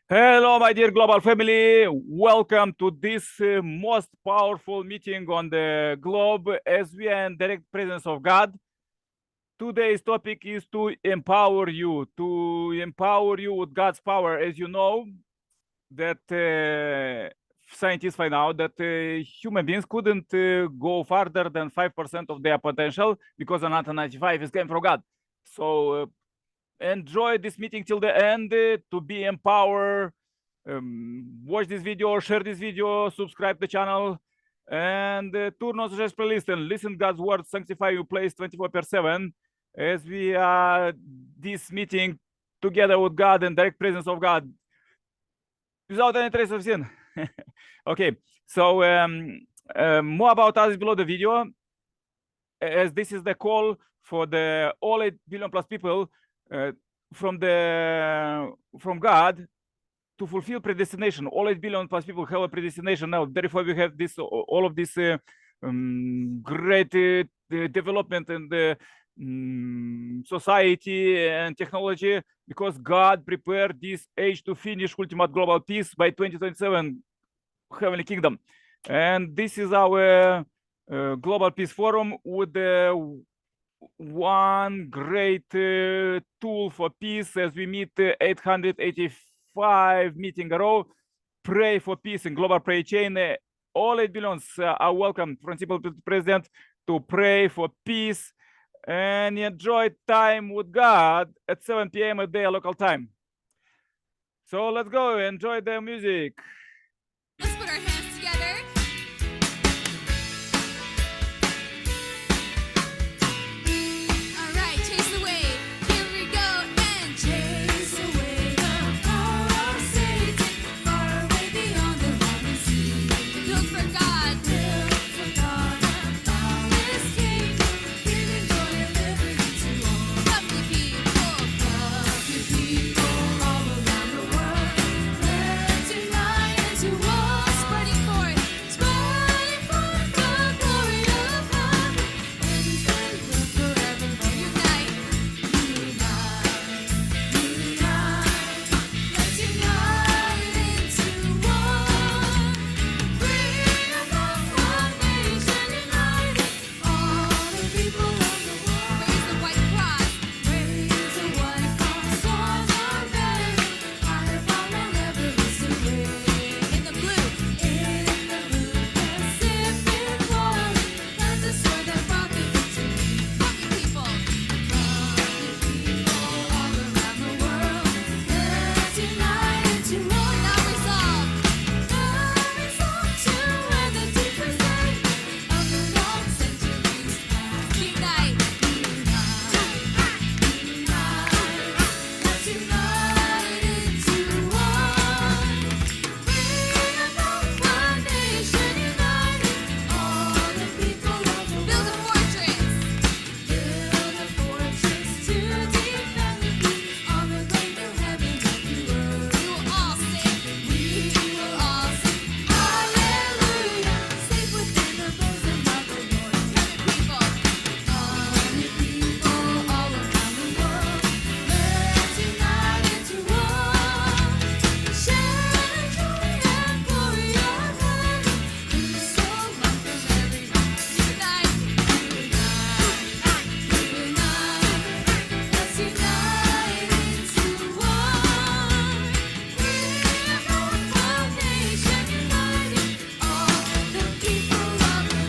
Hello, my dear global family. Welcome to this most powerful meeting on the globe as we are in direct presence of God. Today's topic is to empower you with God's power. As you know, that scientists find out that human beings couldn't go farther than 5% of their potential because another 95 is came from God. So enjoy this meeting till the end to be empowered. Watch this video, share this video, subscribe the channel, and turn on suggest playlist and listen God's word, sanctify your place 24/7 as we are this meeting together with God and direct presence of God without any trace of sin. Okay, so more about us below the video, as this is the call for the all 8 billion plus people from God to fulfill predestination. All 8 billion plus people have a predestination now. Therefore, we have this all of this great development in the society and technology, because God prepared this age to finish ultimate global peace by 2027, heavenly kingdom. And this is our global peace forum with one great tool for peace, as we meet 885 meeting a row. Pray for peace in global prayer chain. All 8 billions are welcome, principal to the president, to pray for peace and enjoy time with God at 7 p.m. a day local time. So let's go enjoy the music. Let's put our hands together. All right, chase the wave. Here we go and chase away the power of Satan, far away beyond the land sea. Build for God, about His kingdom, giving joy and liberty to all. Lovely people all around the world. Let's unite into one, spreading forth the glory of God. And His will forevermore. Unite, let's unite into one. Bring about one nation united, all the people of the world. Raise the white cross, raise the white cross on the banner, higher far and never lose the way. In the blue Pacific water, that's the sword that brought the victory. Lucky people all around the world, let's unite into one. Now resolve to end the deepest day of the long centuries past. Unite, let's unite into one. Bring about one nation united, all the people of the world. Build a fortress to defend the peace on the great new heaven and new earth. We will all sing, hallelujah, safe within the bosom of the Lord. Heavenly people all around the world, let's unite into one. Share the joy and glory of heaven, whose soul life from every heart. Unite, let's unite into one. Bring about one nation united, all the people of the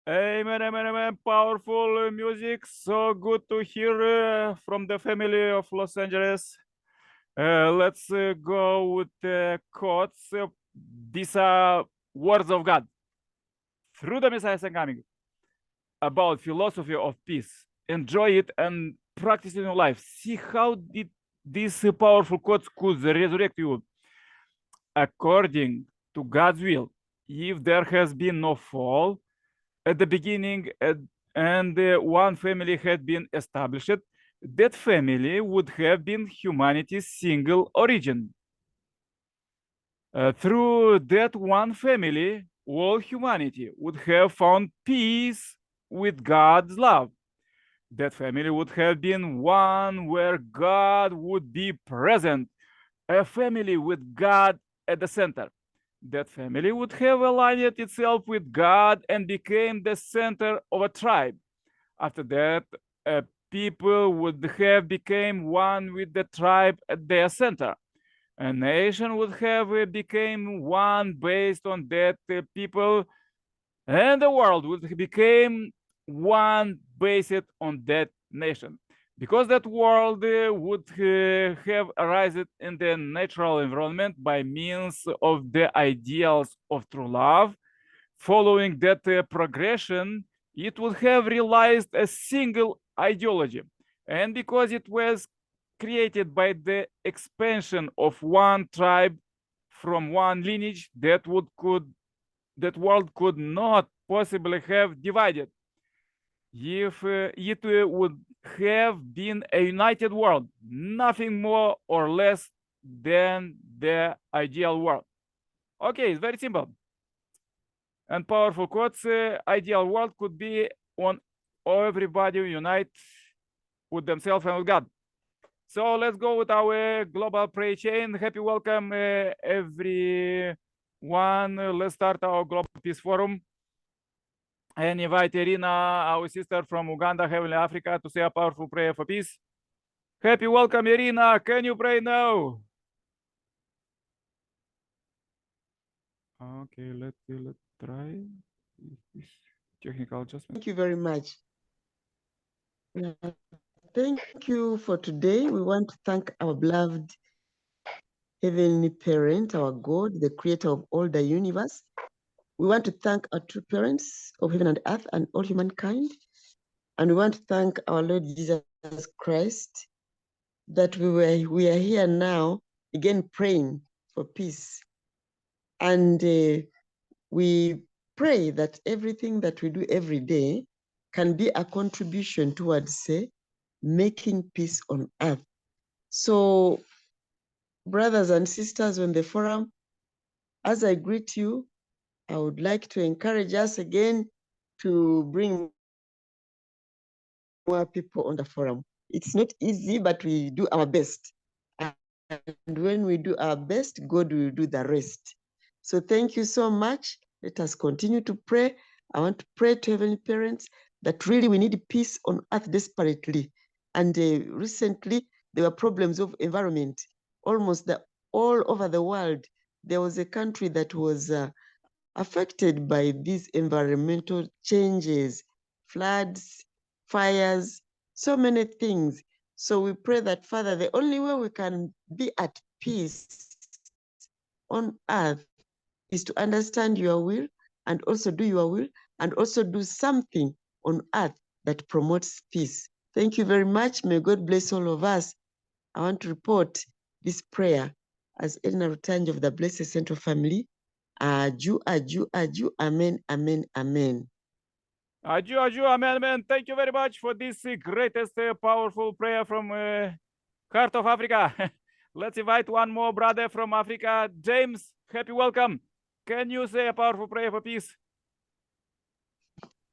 Amen, amen, amen. Powerful music. So good to hear from the family of Los Angeles. Let's go with the quotes. These are words of God through the Messiah coming about philosophy of peace. Enjoy it and practice it in your life. See how did these powerful quotes could resurrect you. According to God's will, if there has been no fall at the beginning and one family had been established, that family would have been humanity's single origin. Through that one family, all humanity would have found peace with God's love. That family would have been one where God would be present, a family with God at the center. That family would have aligned itself with God and became the center of a tribe. After that, people would have become one with the tribe at their center. A nation would have become one based on that people, and the world would become one based on that nation. Because that world would have arisen in the natural environment by means of the ideals of true love. Following that progression, it would have realized a single ideology. And because it was created by the expansion of one tribe from one lineage, that world could not possibly have divided. If it would have been a united world, nothing more or less than the ideal world. Okay, it's very simple and powerful quotes. Ideal world could be on everybody unite with themselves and with God. So let's go with our global prayer chain. Happy welcome, everyone. Let's start our global peace forum and invite Irina, our sister from Uganda, Heavenly Africa, to say a powerful prayer for peace. Happy welcome, Irina. Can you pray now? Okay, let's try this technical adjustment. Thank you very much. Thank you for today. We want to thank our beloved Heavenly Parent, our God, the creator of all the universe. We want to thank our true parents of heaven and earth and all humankind. And we want to thank our Lord Jesus Christ that we are here now, again, praying for peace. And we pray that everything that we do every day can be a contribution towards, making peace on earth. So, brothers and sisters on the forum, as I greet you, I would like to encourage us again to bring more people on the forum. It's not easy, but we do our best. And when we do our best, God will do the rest. So thank you so much. Let us continue to pray. I want to pray to Heavenly Parents that really we need peace on earth desperately. And recently, there were problems of environment. Almost all over the world, there was a country that was affected by these environmental changes, floods, fires, so many things. So we pray that, Father, the only way we can be at peace on earth is to understand your will and also do your will and also do something on earth that promotes peace. Thank you very much. May God bless all of us. I want to report this prayer as Elena Rutanj of the Blessed Central Family. Aju, aju, aju, amen, amen, amen. Aju, aju, amen, amen. Thank you very much for this greatest powerful prayer from Heart of Africa. Let's invite one more brother from Africa. James, happy welcome. Can you say a powerful prayer for peace?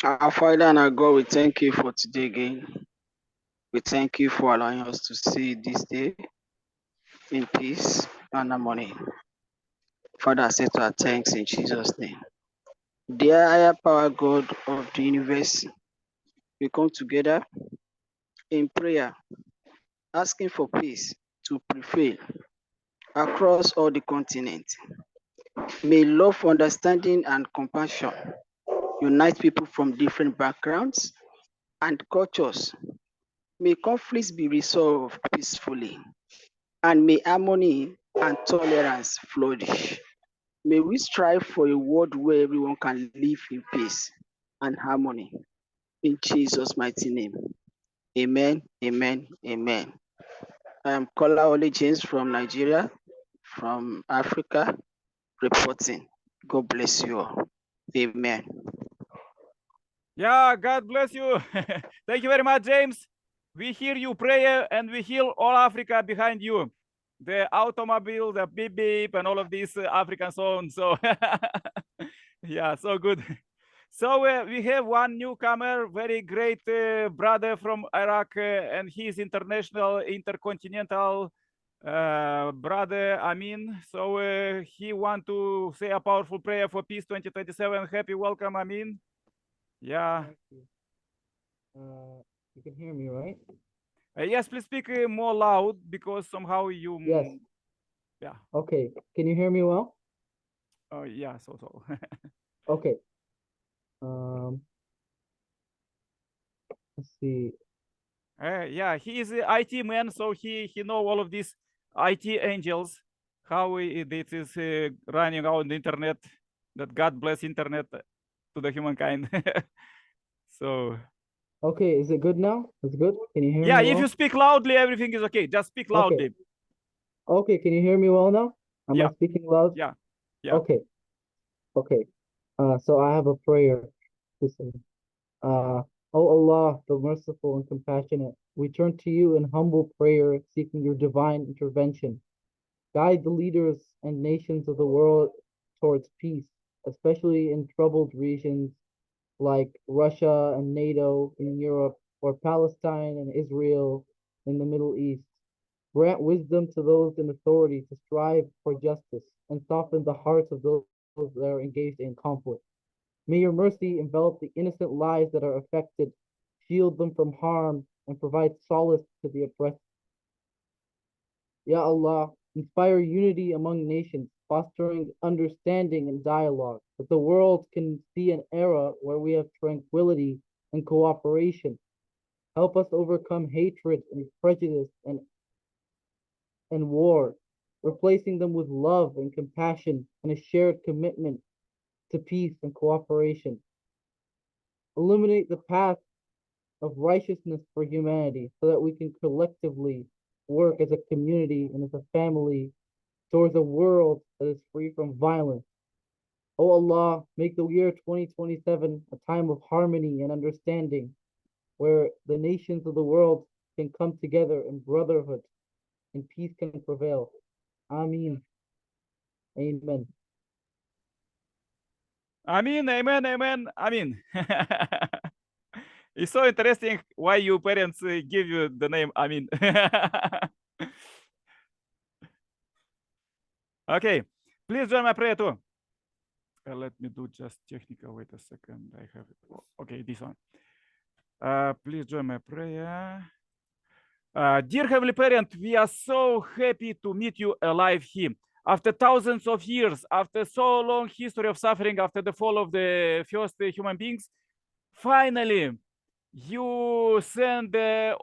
Our Father and our God, we thank you for today again. We thank you for allowing us to see this day in peace and harmony. Father, I say to our thanks in Jesus' name. Dear higher power God of the universe, we come together in prayer, asking for peace to prevail across all the continent. May love, understanding, and compassion unite people from different backgrounds and cultures. May conflicts be resolved peacefully, and may harmony and tolerance flourish. May we strive for a world where everyone can live in peace and harmony. In Jesus' mighty name. Amen, amen, amen. I am Kola Ole James from Nigeria, from Africa, reporting. God bless you all. Amen. Yeah, God bless you. Thank you very much, James. We hear you prayer and we hear all Africa behind you. The automobile, the beep beep, and all of these African songs. So, yeah, so good. So we have one newcomer, very great brother from Iraq, and he's international, intercontinental brother Amin. So he want to say a powerful prayer for peace 2027. Happy welcome, Amin. Yeah. Thank you. You can hear me, right? Yes, please speak more loud because somehow you. Yes. Yeah. Okay. Can you hear me well? Oh, yeah. So. Okay. Let's see. Yeah, he is a IT man, so he know all of these IT angels, how it is running on the internet. That God bless internet to the humankind. So Okay, is it good now? It's good? Can you hear yeah, me if well? you speak loudly, everything is okay. Just speak Okay. loudly. Okay, can you hear me well now? Am I Yeah. speaking loud? Yeah. Yeah. Okay. Okay. So I have a prayer to say. O Allah, the merciful and compassionate, we turn to you in humble prayer, seeking your divine intervention. Guide the leaders and nations of the world towards peace, especially in troubled regions like Russia and NATO in Europe, or Palestine and Israel in the Middle East. Grant wisdom to those in authority to strive for justice and soften the hearts of those that are engaged in conflict. May your mercy envelop the innocent lives that are affected, shield them from harm, and provide solace to the oppressed. Ya Allah, inspire unity among nations, fostering understanding and dialogue, that the world can see an era where we have tranquility and cooperation. Help us overcome hatred and prejudice and war, replacing them with love and compassion and a shared commitment to peace and cooperation. Illuminate the path of righteousness for humanity so that we can collectively work as a community and as a family towards a world that is free from violence. O Allah, make the year 2027 a time of harmony and understanding where the nations of the world can come together in brotherhood and peace can prevail. Ameen. Amen. Amen, amen, amen, amen. It's so interesting why your parents give you the name Amin. Okay, please join my prayer too. Let me do just technical. Wait a second. I have it. Okay, this one. Please join my prayer. Dear Heavenly Parent, we are so happy to meet you alive here. After thousands of years, after so long history of suffering, after the fall of the first human beings, finally, you send the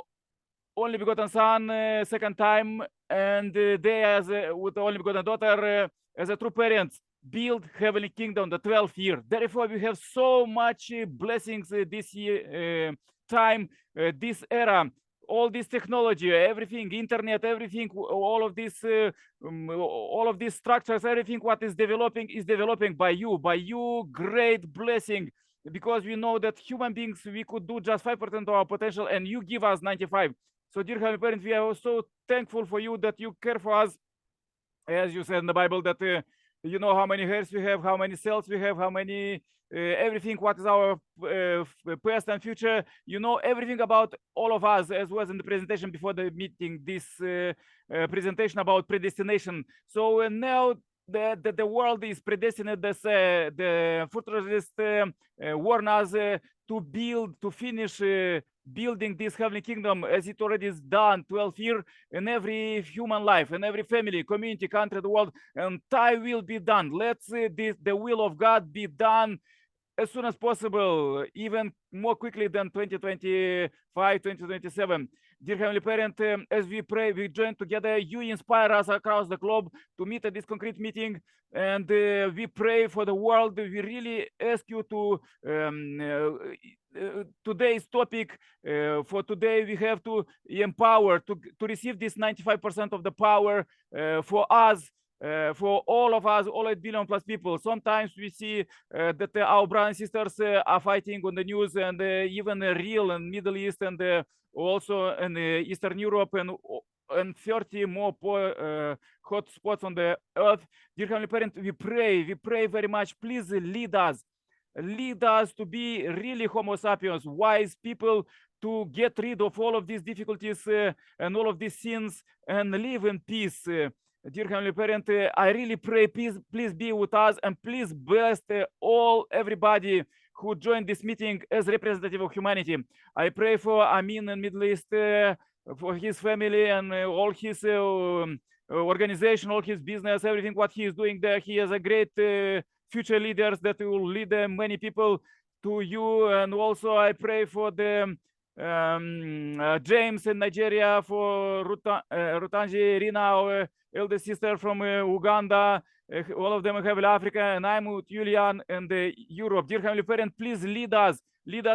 only begotten son second time, and they as with the only begotten daughter as a true parents build heavenly kingdom the 12th year. Therefore, we have so much blessings this year, time, this era, all this technology, everything, internet, everything, all of these structures, everything what is developing by you, great blessing, because we know that human beings, we could do just 5% of our potential, and you give us 95. So, dear Heavenly Parent, we are so thankful for you that you care for us, as you said in the Bible, that you know how many hairs we have, how many cells we have, how many everything, what is our past and future. You know everything about all of us, as was in the presentation before the meeting, this presentation about predestination. So now the world is predestined, the futurists warn us to finish building this heavenly kingdom as it already is done 12 years in every human life, in every family, community, country, the world, and thy will be done. Let's the will of God be done as soon as possible, even more quickly than 2025, 2027. Dear Heavenly Parent, as we pray, we join together, you inspire us across the globe to meet at this concrete meeting, and we pray for the world. We really ask you to today's topic for today, we have to empower to receive this 95% of the power for us, for all of us, all 8 billion plus people. Sometimes we see that our brothers and sisters are fighting on the news, and even real in Middle East, and also in Eastern Europe, and 30 more hot spots on the earth. Dear Heavenly Parent, we pray very much. Please lead us. Lead us to be really Homo sapiens, wise people, to get rid of all of these difficulties and all of these sins and live in peace. Dear Heavenly Parent, I really pray, please be with us and please bless everybody who joined this meeting as representative of humanity. I pray for Amin in Middle East, for his family and all his organization, all his business, everything what he is doing there. He has a great future leaders that will lead many people to you. And also I pray for the James in Nigeria, for Rutanji Rina, our elder sister from Uganda, all of them in Heavenly Africa, and I'm with Julian and Europe. Dear Heavenly Parent, please lead us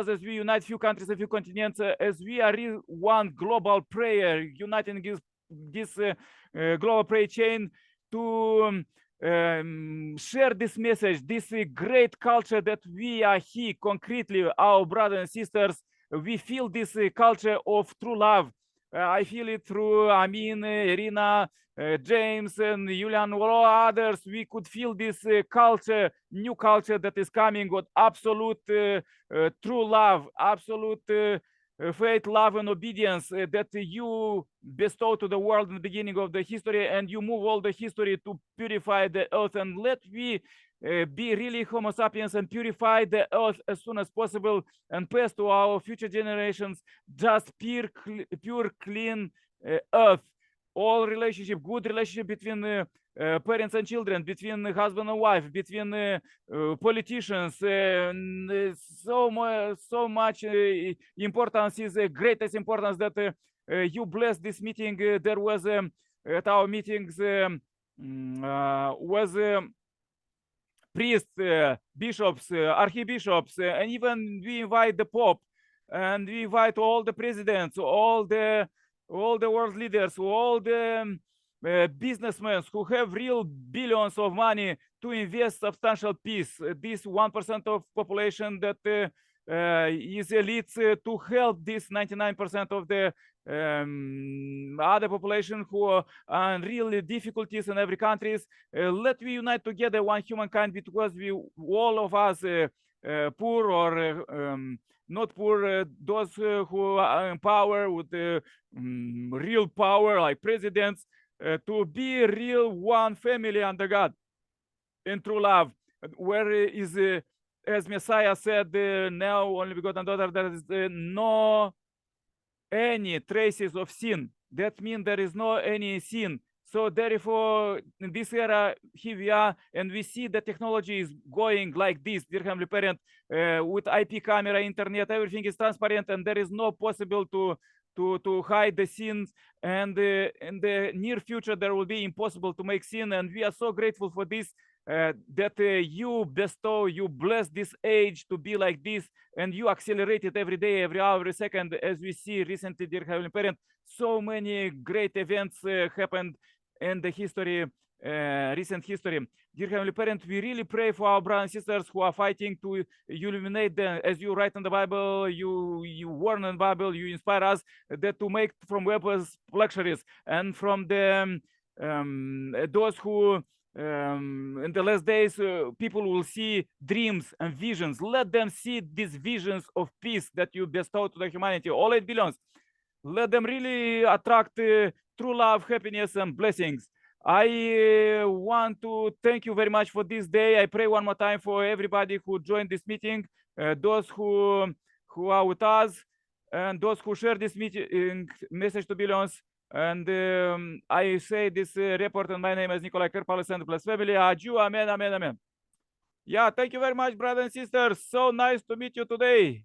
as we unite few countries, a few continents, as we are one global prayer, uniting this global prayer chain to share this message, this great culture that we are here concretely, our brothers and sisters. We feel this culture of true love. I feel it through Amin, Irina, James, and Julian, all others. We could feel this culture, new culture that is coming with absolute true love, absolute faith, love, and obedience that you bestow to the world in the beginning of the history, and you move all the history to purify the earth. And let we be really Homo sapiens and purify the earth as soon as possible and pass to our future generations just pure, clean earth. All relationship, good relationship between parents and children, between husband and wife, between politicians. So much importance is the greatest importance that you bless this meeting. There was at our meetings was priests, bishops, archbishops, and even we invite the Pope, and we invite all the presidents, all the world leaders, all the businessmen who have real billions of money to invest substantial peace. This 1% of population that is elites to help this 99% of the other population who are in real difficulties in every countries. Let we unite together one humankind, because we all of us poor or not poor, those who are in power with real power like presidents, to be real one family under God in true love, where is as Messiah said, now only begotten daughter, there is no any traces of sin. That means there is no any sin. So therefore, in this era, here we are, and we see the technology is going like this, dear Heavenly Parent, with IP camera, internet, everything is transparent, and there is no possible to hide the sins. And in the near future, there will be impossible to make sin. And we are so grateful for this, that you bestow, you bless this age to be like this, and you accelerate it every day, every hour, every second, as we see recently, dear Heavenly Parent. So many great events happened in the history, recent history. Dear Heavenly Parent, we really pray for our brothers and sisters who are fighting to illuminate them, as you write in the Bible, you warn in the Bible, you inspire us that to make from weapons luxuries, and from the those who in the last days people will see dreams and visions. Let them see these visions of peace that you bestow to the humanity, all it belongs. Let them really attract true love, happiness, and blessings. I want to thank you very much for this day. I pray one more time for everybody who joined this meeting, those who are with us, and those who share this meeting message to billions. And I say this report, and my name is Nikolai Kerpalis and plus family. Adieu, amen, amen, amen. Yeah, thank you very much, brothers and sisters. So nice to meet you today.